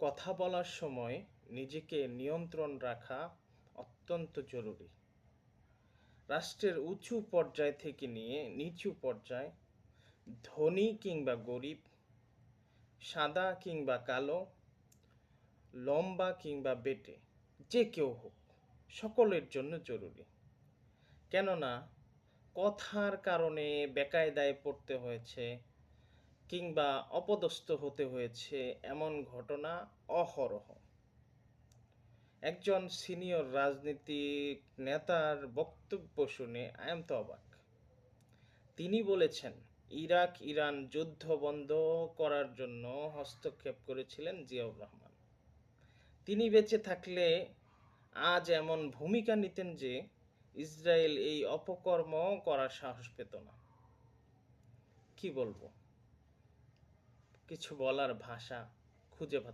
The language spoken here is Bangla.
কথা বলার সময় নিজেকে নিয়ন্ত্রণ রাখা অত্যন্ত জরুরি। রাষ্ট্রের উঁচু পর্যায় থেকে নিয়ে নিচু পর্যায়, ধনী কিংবা গরিব, সাদা কিংবা কালো, লম্বা কিংবা বেঁটে, যে কেউ হোক, সকলের জন্য জরুরি। কেননা কথার কারণে বেকায়দায় পড়তে হয়েছে কিংবা অপদস্থ হতে হয়েছে এমন ঘটনা অহরহ। একজন সিনিয়র রাজনীতিক নেতার বক্তব্য শুনে আই এম তো অবাক। তিনি বলেছেন ইরাক ইরান যুদ্ধ বন্ধ করার জন্য হস্তক্ষেপ করেছিলেন জিয়াউর রহমান। তিনি বেঁচে থাকলে আজ এমন ভূমিকা নিতেন যে ইসরায়েল এই অপকর্ম করার সাহস পেত না। কি বলবো, কিছু বলার ভাষা খুঁজে পাচ্ছি না।